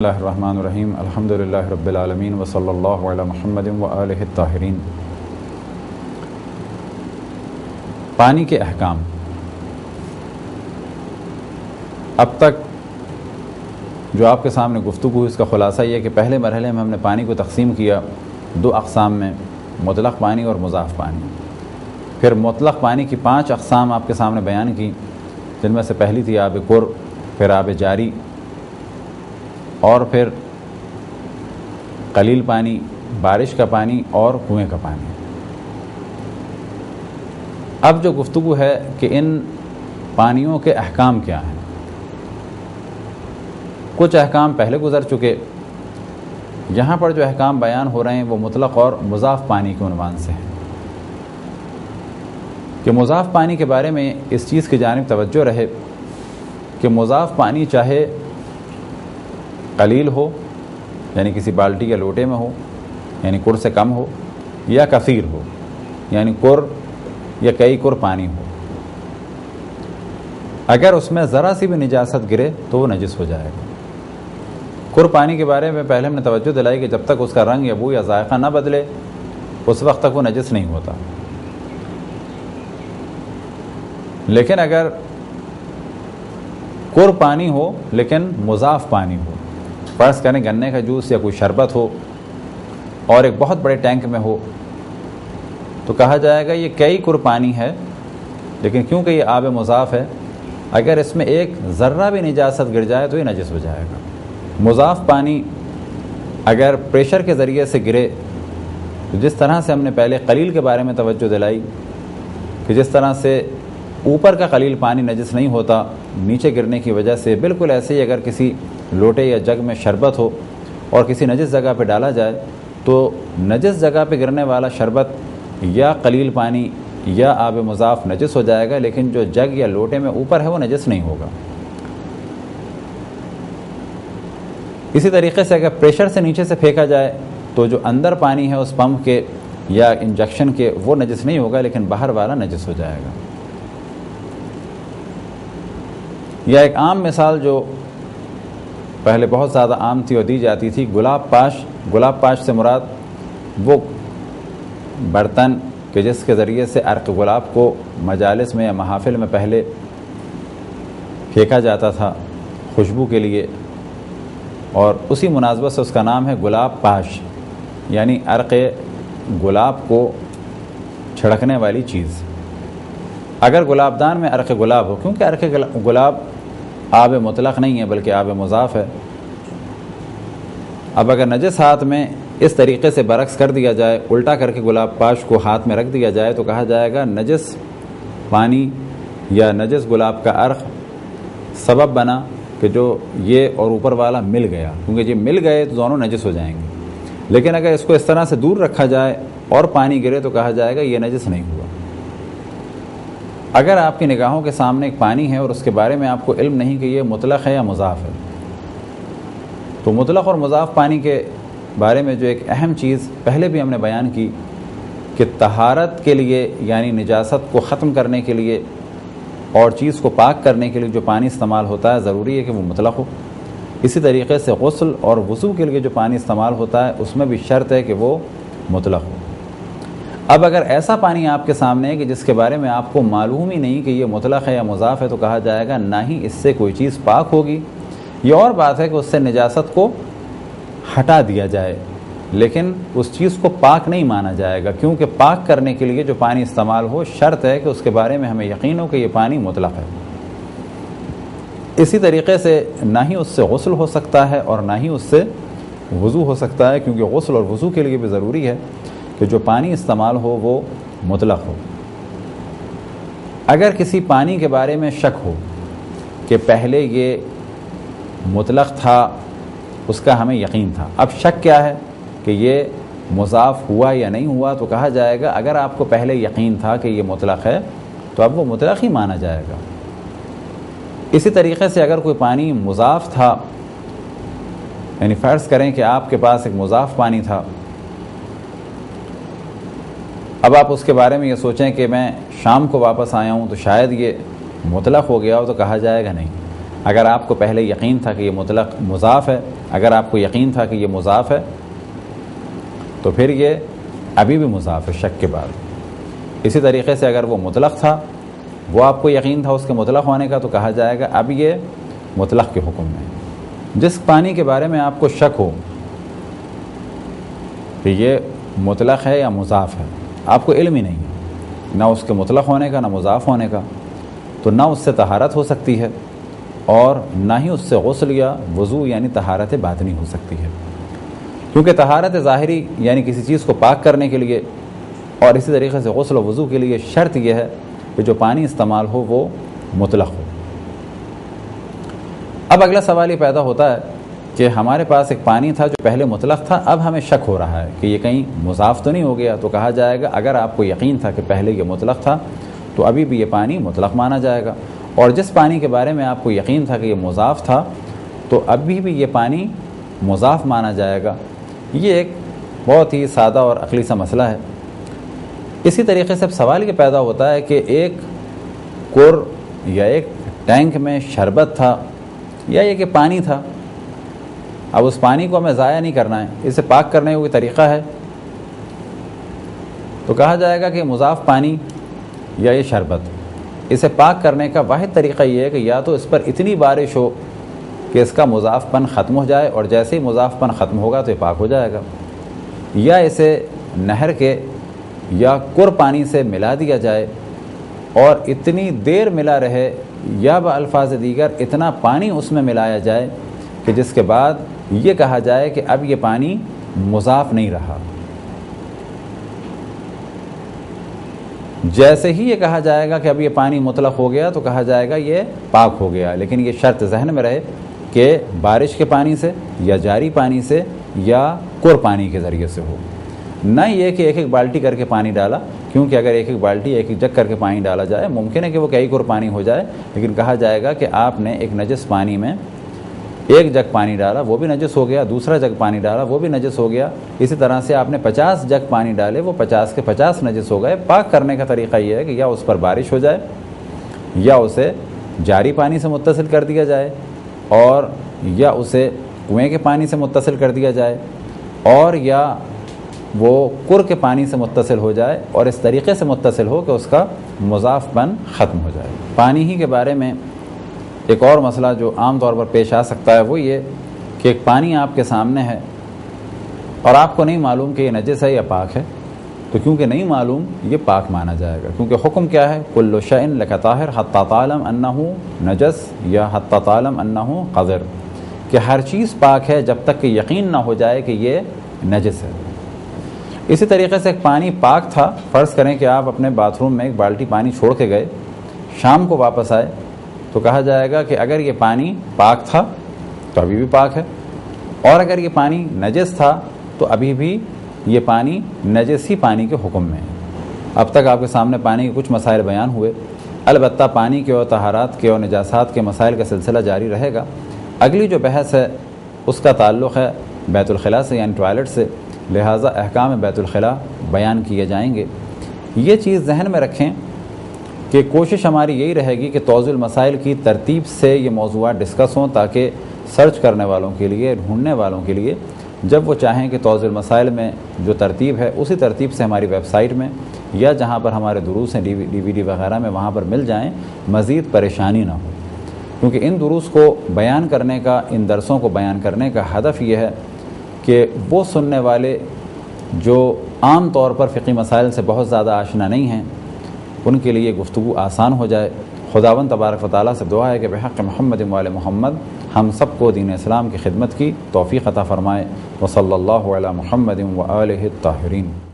اللہ الرحمن الرحیم الحمدللہ رب العالمین وصلی اللہ علی محمد وآلہ الطاہرین۔ پانی کے احکام۔ اب تک جو آپ کے سامنے گفتگو اس کا خلاصہ یہ ہے کہ پہلے مرحلے میں ہم نے پانی کو تقسیم کیا دو اقسام میں، مطلق پانی اور مضاف پانی۔ پھر مطلق پانی کی 5 اقسام آپ کے سامنے بیان کی، جن میں سے پہلی تھی آب کر، پھر آب جاری، اور پھر قلیل پانی، بارش کا پانی اور کنویں کا پانی۔ اب جو گفتگو ہے کہ ان پانیوں کے احکام کیا ہیں۔ کچھ احکام پہلے گزر چکے، یہاں پر جو احکام بیان ہو رہے ہیں وہ مطلق اور مضاف پانی کے عنوان سے ہیں کہ مضاف پانی کے بارے میں اس چیز کی جانب توجہ رہے کہ مضاف پانی چاہے قلیل ہو یعنی کسی بالٹی یا لوٹے میں ہو، یعنی کر سے کم ہو، یا کثیر ہو یعنی کر یا کئی کر پانی ہو، اگر اس میں ذرا سی بھی نجاست گرے تو وہ نجس ہو جائے گا۔ کر پانی کے بارے میں پہلے ہم نے توجہ دلائی کہ جب تک اس کا رنگ یا بو یا ذائقہ نہ بدلے اس وقت تک وہ نجس نہیں ہوتا، لیکن اگر کر پانی ہو لیکن مضاف پانی ہو، فرض کریں گنے کا جوس یا کوئی شربت ہو اور ایک بہت بڑے ٹینک میں ہو، تو کہا جائے گا یہ کئی کر پانی ہے، لیکن کیونکہ یہ آب مضاف ہے اگر اس میں ایک ذرہ بھی نجاست گر جائے تو یہ نجس ہو جائے گا۔ مضاف پانی اگر پریشر کے ذریعے سے گرے تو جس طرح سے ہم نے پہلے قلیل کے بارے میں توجہ دلائی کہ جس طرح سے اوپر کا قلیل پانی نجس نہیں ہوتا نیچے گرنے کی وجہ سے، بالکل ایسے ہی اگر کسی لوٹے یا جگ میں شربت ہو اور کسی نجس جگہ پہ ڈالا جائے تو نجس جگہ پہ گرنے والا شربت یا قلیل پانی یا آب مضاف نجس ہو جائے گا، لیکن جو جگ یا لوٹے میں اوپر ہے وہ نجس نہیں ہوگا۔ اسی طریقے سے اگر پریشر سے نیچے سے پھینکا جائے تو جو اندر پانی ہے اس پمپ کے یا انجیکشن کے وہ نجس نہیں ہوگا، لیکن باہر والا نجس ہو جائے گا۔ یا ایک عام مثال جو پہلے بہت زیادہ عام تھی اور دی جاتی تھی، گلاب پاش۔ گلاب پاش سے مراد وہ برتن کہ جس کے ذریعے سے عرق گلاب کو مجالس میں یا محافل میں پہلے پھینکا جاتا تھا خوشبو کے لیے، اور اسی مناسبت سے اس کا نام ہے گلاب پاش، یعنی عرق گلاب کو چھڑکنے والی چیز۔ اگر گلاب دان میں عرق گلاب ہو، کیونکہ عرق گلاب آب مطلق نہیں ہے بلکہ آب مضاف ہے، اب اگر نجس ہاتھ میں اس طریقے سے برعکس کر دیا جائے، الٹا کر کے گلاب پاش کو ہاتھ میں رکھ دیا جائے تو کہا جائے گا نجس پانی یا نجس گلاب کا عرق سبب بنا کہ جو یہ اور اوپر والا مل گیا، کیونکہ یہ مل گئے تو دونوں نجس ہو جائیں گے، لیکن اگر اس کو اس طرح سے دور رکھا جائے اور پانی گرے تو کہا جائے گا یہ نجس نہیں ہوا۔ اگر آپ کی نگاہوں کے سامنے ایک پانی ہے اور اس کے بارے میں آپ کو علم نہیں کہ یہ مطلق ہے یا مضاف ہے، تو مطلق اور مضاف پانی کے بارے میں جو ایک اہم چیز پہلے بھی ہم نے بیان کی کہ طہارت کے لیے یعنی نجاست کو ختم کرنے کے لیے اور چیز کو پاک کرنے کے لیے جو پانی استعمال ہوتا ہے ضروری ہے کہ وہ مطلق ہو۔ اسی طریقے سے غسل اور وضو کے لیے جو پانی استعمال ہوتا ہے اس میں بھی شرط ہے کہ وہ مطلق ہو۔ اب اگر ایسا پانی آپ کے سامنے ہے کہ جس کے بارے میں آپ کو معلوم ہی نہیں کہ یہ مطلق ہے یا مضاف ہے تو کہا جائے گا نہ ہی اس سے کوئی چیز پاک ہوگی۔ یہ اور بات ہے کہ اس سے نجاست کو ہٹا دیا جائے لیکن اس چیز کو پاک نہیں مانا جائے گا، کیونکہ پاک کرنے کے لیے جو پانی استعمال ہو شرط ہے کہ اس کے بارے میں ہمیں یقین ہو کہ یہ پانی مطلق ہے۔ اسی طریقے سے نہ ہی اس سے غسل ہو سکتا ہے اور نہ ہی اس سے وضو ہو سکتا ہے، کیونکہ غسل اور وضو کے لیے بھی ضروری ہے کہ جو پانی استعمال ہو وہ مطلق ہو۔ اگر کسی پانی کے بارے میں شک ہو کہ پہلے یہ مطلق تھا، اس کا ہمیں یقین تھا، اب شک کیا ہے کہ یہ مضاف ہوا یا نہیں ہوا، تو کہا جائے گا اگر آپ کو پہلے یقین تھا کہ یہ مطلق ہے تو اب وہ مطلق ہی مانا جائے گا۔ اسی طریقے سے اگر کوئی پانی مضاف تھا، یعنی فرض کریں کہ آپ کے پاس ایک مضاف پانی تھا، اب آپ اس کے بارے میں یہ سوچیں کہ میں شام کو واپس آیا ہوں تو شاید یہ مطلق ہو گیا ہو، تو کہا جائے گا نہیں، اگر آپ کو پہلے یقین تھا کہ یہ مطلق مضاف ہے، اگر آپ کو یقین تھا کہ یہ مضاف ہے تو پھر یہ ابھی بھی مضاف ہے شک کے بعد۔ اسی طریقے سے اگر وہ مطلق تھا، وہ آپ کو یقین تھا اس کے مطلق ہونے کا، تو کہا جائے گا اب یہ مطلق کے حکم میں۔ جس پانی کے بارے میں آپ کو شک ہو کہ یہ مطلق ہے یا مضاف ہے، آپ کو علم ہی نہیں ہے نہ اس کے مطلق ہونے کا نہ مضاف ہونے کا، تو نہ اس سے طہارت ہو سکتی ہے اور نہ ہی اس سے غسل یا وضو یعنی طہارت باطنی ہو سکتی ہے، کیونکہ طہارت ظاہری یعنی کسی چیز کو پاک کرنے کے لیے اور اسی طریقے سے غسل و وضو کے لیے شرط یہ ہے کہ جو پانی استعمال ہو وہ مطلق ہو۔ اب اگلا سوال یہ پیدا ہوتا ہے کہ ہمارے پاس ایک پانی تھا جو پہلے مطلق تھا، اب ہمیں شک ہو رہا ہے کہ یہ کہیں مضاف تو نہیں ہو گیا، تو کہا جائے گا اگر آپ کو یقین تھا کہ پہلے یہ مطلق تھا تو ابھی بھی یہ پانی مطلق مانا جائے گا، اور جس پانی کے بارے میں آپ کو یقین تھا کہ یہ مضاف تھا تو ابھی بھی یہ پانی مضاف مانا جائے گا۔ یہ ایک بہت ہی سادہ اور عقلی سا مسئلہ ہے۔ اسی طریقے سے اب سوال یہ پیدا ہوتا ہے کہ ایک کور یا ایک ٹینک میں شربت تھا یا یہ کہ پانی تھا، اب اس پانی کو ہمیں ضائع نہیں کرنا ہے، اسے پاک کرنے کا کوئی طریقہ ہے؟ تو کہا جائے گا کہ مضاف پانی یا یہ شربت، اسے پاک کرنے کا واحد طریقہ یہ ہے کہ یا تو اس پر اتنی بارش ہو کہ اس کا مضاف پن ختم ہو جائے، اور جیسے ہی مضاف پن ختم ہوگا تو یہ پاک ہو جائے گا، یا اسے نہر کے یا کر پانی سے ملا دیا جائے اور اتنی دیر ملا رہے، یا بالفاظ دیگر اتنا پانی اس میں ملایا جائے کہ جس کے بعد یہ کہا جائے کہ اب یہ پانی مضاف نہیں رہا۔ جیسے ہی یہ کہا جائے گا کہ اب یہ پانی مطلق ہو گیا تو کہا جائے گا یہ پاک ہو گیا، لیکن یہ شرط ذہن میں رہے کہ بارش کے پانی سے یا جاری پانی سے یا کر پانی کے ذریعے سے ہو، نہ یہ کہ ایک ایک بالٹی کر کے پانی ڈالا، کیونکہ اگر ایک ایک بالٹی ایک ایک جگ کر کے پانی ڈالا جائے ممکن ہے کہ وہ کئی کر پانی ہو جائے، لیکن کہا جائے گا کہ آپ نے ایک نجس پانی میں ایک جگ پانی ڈالا وہ بھی نجس ہو گیا، دوسرا جگ پانی ڈالا وہ بھی نجس ہو گیا، اسی طرح سے آپ نے 50 جگ پانی ڈالے وہ 50 کے 50 نجس ہو گئے۔ پاک کرنے کا طریقہ یہ ہے کہ یا اس پر بارش ہو جائے یا اسے جاری پانی سے متصل کر دیا جائے اور یا اسے کنویں کے پانی سے متصل کر دیا جائے اور یا وہ کر کے پانی سے متصل ہو جائے اور اس طریقے سے متصل ہو کہ اس کا مضاف پن ختم ہو جائے۔ پانی ہی کے بارے میں ایک اور مسئلہ جو عام طور پر پیش آ سکتا ہے وہ یہ کہ ایک پانی آپ کے سامنے ہے اور آپ کو نہیں معلوم کہ یہ نجس ہے یا پاک ہے، تو کیونکہ نہیں معلوم یہ پاک مانا جائے گا، کیونکہ حکم کیا ہے؟ کل شیء لک طاہر حتی تعلم انہ نجس یا حتی تعلم انہ قذر، کہ ہر چیز پاک ہے جب تک کہ یقین نہ ہو جائے کہ یہ نجس ہے۔ اسی طریقے سے ایک پانی پاک تھا، فرض کریں کہ آپ اپنے باتھ روم میں ایک بالٹی پانی چھوڑ کے گئے، شام کو واپس آئے تو کہا جائے گا کہ اگر یہ پانی پاک تھا تو ابھی بھی پاک ہے، اور اگر یہ پانی نجس تھا تو ابھی بھی یہ پانی نجس ہی پانی کے حکم میں ہے۔ اب تک آپ کے سامنے پانی کے کچھ مسائل بیان ہوئے، البتہ پانی کے اور طہارات کے اور نجاسات کے مسائل کا سلسلہ جاری رہے گا۔ اگلی جو بحث ہے اس کا تعلق ہے بیت الخلاء سے یعنی ٹوائلٹ سے، لہٰذا احکام بیت الخلاء بیان کیے جائیں گے۔ یہ چیز ذہن میں رکھیں کہ کوشش ہماری یہی رہے گی کہ توضیح المسائل کی ترتیب سے یہ موضوعات ڈسکس ہوں، تاکہ سرچ کرنے والوں کے لیے، ڈھونڈنے والوں کے لیے جب وہ چاہیں کہ توضیح المسائل میں جو ترتیب ہے اسی ترتیب سے ہماری ویب سائٹ میں یا جہاں پر ہمارے دروس ہیں ڈی وی ڈی وغیرہ میں وہاں پر مل جائیں، مزید پریشانی نہ ہو، کیونکہ ان دروس کو بیان کرنے کا، ان درسوں کو بیان کرنے کا ہدف یہ ہے کہ وہ سننے والے جو عام طور پر فقہی مسائل سے بہت زیادہ آشنا نہیں ہیں ان کے لیے گفتگو آسان ہو جائے۔ خداوند تبارک و تعالیٰ سے دعا ہے کہ بحق محمد و آل محمد ہم سب کو دین اسلام کی خدمت کی توفیق عطا فرمائے۔ وصلی اللہ علی محمد و آلہ الطاہرین۔